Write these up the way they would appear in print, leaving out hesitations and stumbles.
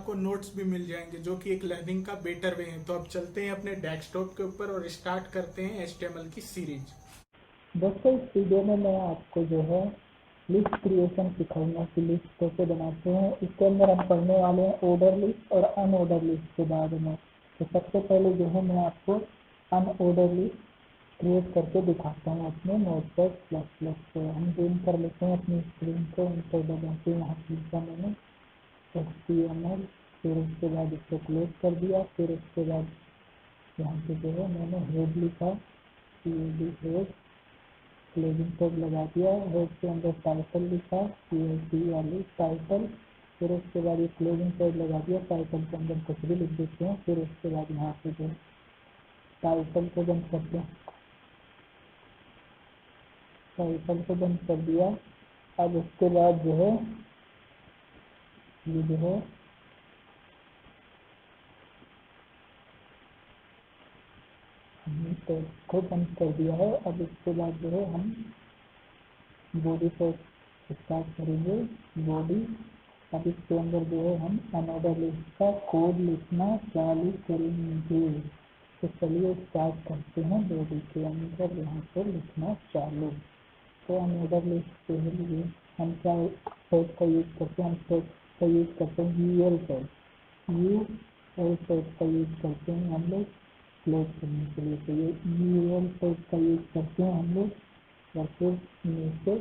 आपको नोट्स भी मिल जाएंगे जो कि एक लर्निंग का बेटर वे है। तो अब चलते हैं अपने डेस्कटॉप के ऊपर और स्टार्ट करते हैं HTML की सीरीज। दोस्तों इस वीडियो में मैं आपको जो है लिस्ट क्रिएशन सिखाऊंगा कि लिस्ट कैसे बनाते हैं। इसके अंदर हम पढ़ने वाले हैं ऑर्डर लिस्ट और अनऑर्डर लिस्ट के बारे में। तो सबसे पहले जो है मैं आपको अनऑर्डर लिस्ट क्रिएट करके दिखाता हूँ अपने नोटपैड प्लस प्लस से। हम जूम कर लेते हैं अपनी स्क्रीन को, इंटर दबाते हैं, यहाँ लिखा मैंने HTML, फिर उसके बाद इसको क्लोज कर दिया। फिर उसके बाद यहाँ पे जो है मैंने हेड लिखा, हेड क्लोजिंग टैग लगा दिया। हेड के अंदर टाइटल लिखा, PHP वाली टाइटल। फिर उसके बाद ये क्लोजिंग टैग लगा दिया, टाइटल के अंदर कुछ भी लिख देते हैं। फिर उसके बाद यहाँ पे जो टाइटल को बंद करते हैं, टाइटल को बंद कर दिया। अब उसके बाद जो है ये जो है हमने टैग को बंद कर दिया है। अब इसके बाद जो है हम बॉडी पर स्टार्ट करेंगे, बॉडी। अब इसके अंदर जो है हम अनऑर्डर लिस्ट का कोड लिखना चालू करेंगे। तो चलिए स्टार्ट करते हैं, बॉडी के अंदर यहाँ पर लिखना चालू। तो अनऑर्डर लिस्ट के लिए हम क्या टैग का यूज करते हैं, हम टैग का यूज करते हैं UL टैग, UL टैग का यूज करते हैं हम लोग क्लोज करने के लिए। तो ये UL टैग का यूज करते हैं हम लोग। और फिर नीचे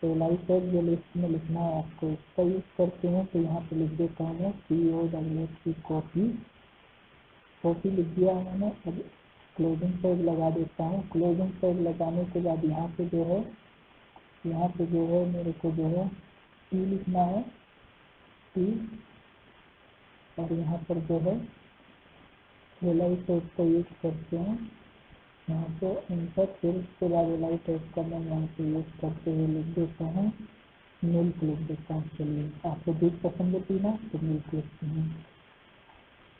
तो लाइव टैग जो लिस्ट में लिखना है आपको इसका यूज करते हैं। तो यहाँ पे लिख देता हूँ मैं COWP कॉपी, कॉपी लिख दिया मैंने। अब क्लोजिंग टैग लगा देता हूँ। क्लोजिंग टैग लगाने के बाद यहाँ पे जो है मेरे को जो है T लिखना है, T। और यहाँ पर जो है लाइव टैग का यूज करते हैं यहाँ पे इंटर। फिर उसके बाद लाइव टैग का मैं यहाँ पे यूज करते हुए लिख देता हूँ मिल्क, लिख देता हूँ। चलिए आपको दूध पसंद है पीना तो मिल्क लिखते हैं।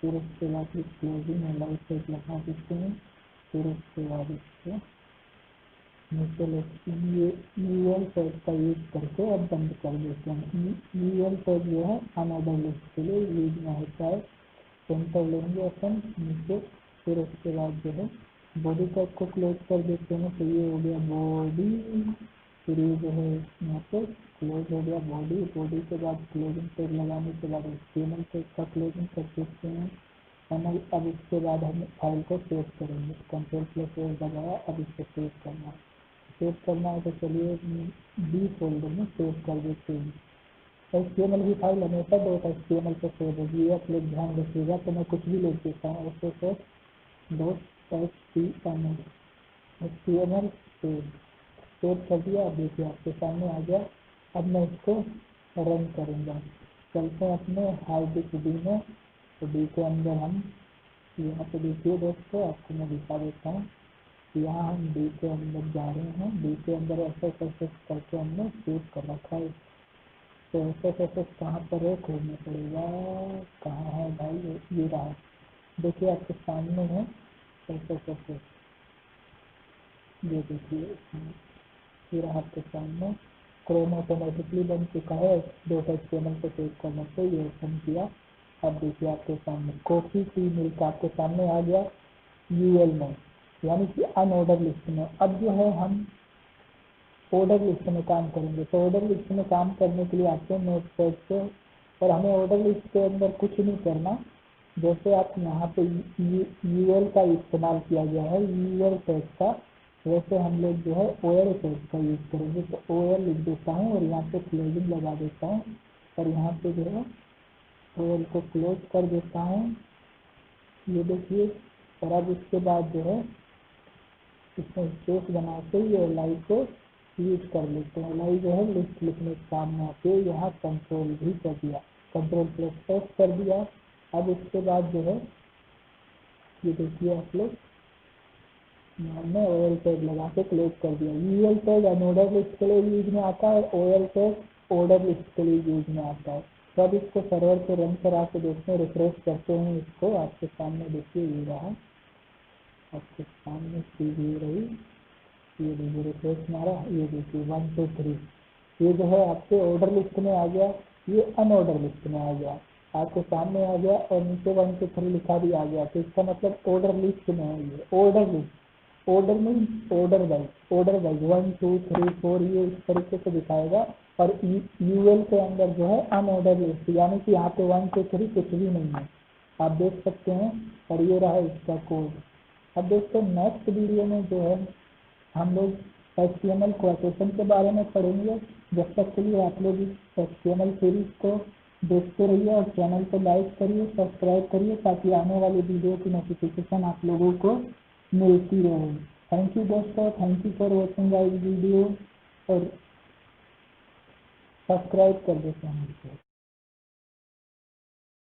फिर उसके बाद इस क्लोजिंग में लाइव टैग लगा देते हैं। फिर उसके बाद इसको नीचे UL टैग का यूज करके अब बंद कर देते हैं। UL टैग जो है अनऑर्डर लिस्ट के लिए यूज में होता है। एंटर लेंगे अपन नीचे। फिर उसके बाद जो है बॉडी टैग को क्लोज कर देते हैं। तो ये हो गया बॉडी। फिर ये जो है यहाँ पे क्लोज हो गया बॉडी। बॉडी के बाद क्लोजिंग टैग लगाने के बाद HTML टैग का क्लोजिंग कर देते हैं। अब इसके बाद हम फाइल को सेव करेंगे। Ctrl+A दबाया, अब इसको सेव करना है। सेव करना है तो चलिए B फोल्डर में सेव कर देते हैं। HTML की फाइल हमेशा .html पे सेव होगी, आप लोग ध्यान रखिएगा। तो मैं कुछ भी लिख देता हूँ, .html सेव कर दिया। अब देखिए आपके सामने आ गया। अब मैं इसको रन करूँगा। चलते हैं अपने हार्ड डिस्क डी में। तो डी के अंदर हम यहाँ पे देखिए दोस्तों, आपको मैं दिखा देता हूँ। यहाँ हम डी के अंदर जा रहे हैं। डी के अंदर ऐसे करके हमने सेव कर रखा है। तो ऐसे कहाँ पर है, खोजना पड़ेगा। कहाँ है भाई, ये रहा। देखिए आपके सामने है ऐसे, ये देखिए ये रहा आपके सामने। क्रोम ऑटोमेटिकली बन चुका है। .html को सेव करने से ये ओपन किया। अब देखिए आपके सामने कॉफी टी मिल्क आपके सामने आ गया UL में, यानी कि अनऑर्डर लिस्ट में। अब जो है हम ऑर्डर लिस्ट में काम करेंगे। तो ऑर्डर लिस्ट में काम करने के लिए आते हैं नोटपैड पे, और हमें ऑर्डर लिस्ट के अंदर कुछ नहीं करना। जैसे आप यहाँ पे UL का इस्तेमाल किया गया है, UL टैग का, वैसे हम लोग जो है OL टैग का यूज करेंगे। तो OL लिख देता हूँ और यहाँ पे क्लोजिंग लगा देता हूँ। और यहाँ पे जो है OL को क्लोज कर देता हूँ, ये देखिए। और अब इसके बाद जो है इसमें स्पेस बना के ये लाइव को यूज कर लेते हैं। लाइव जो है लिस्ट लिखने के काम में आते हैं। यहाँ कंट्रोल भी कर दिया, Ctrl+F कर दिया। अब इसके बाद जो है ये देखिए आप लोग, हमने OL टैग लगा के क्लोज कर दिया। UL टैग अनऑर्डर लिस्ट के लिए यूज में आता है, OL टैग ऑर्डर लिस्ट के लिए यूज में आता है। तो अब इसको सर्वर पे रन करा के देखते हैं, रिफ्रेश करते हैं इसको। आपके सामने देखिए ये रहा, आपके सामने चीज ये रही। ये देखिए रिफ्रेश मारा, ये देखिए 1 2 3 ये जो है आपके ऑर्डर लिस्ट में आ गया, ये अनऑर्डर लिस्ट में आ गया। आपके सामने आ गया और नीचे 1 2 3 लिखा भी आ गया, तो इसका मतलब ऑर्डर लिस्ट में है ये, order list. Order means order wise 1 2 3 4 ये इस तरीके से दिखाएगा। और यूएल के अंदर जो है अनऑर्डर लिस्ट, यानी कि यहाँ पे 1 2 3 कुछ भी नहीं है, आप देख सकते हैं। और ये रहा इसका कोड। अब दोस्तों नेक्स्ट वीडियो में जो है हम लोग HTML क्वोटेशन के बारे में पढ़ेंगे। जब तक के लिए आप लोग इस HTML सीरीज को देखते रहिए और चैनल को लाइक करिए, सब्सक्राइब करिए, ताकि आने वाली वीडियो की नोटिफिकेशन आप लोगों को मिलती रहे। थैंक यू दोस्तों, thank you for watching guys video, और सब्सक्राइब कर दो चैनल को।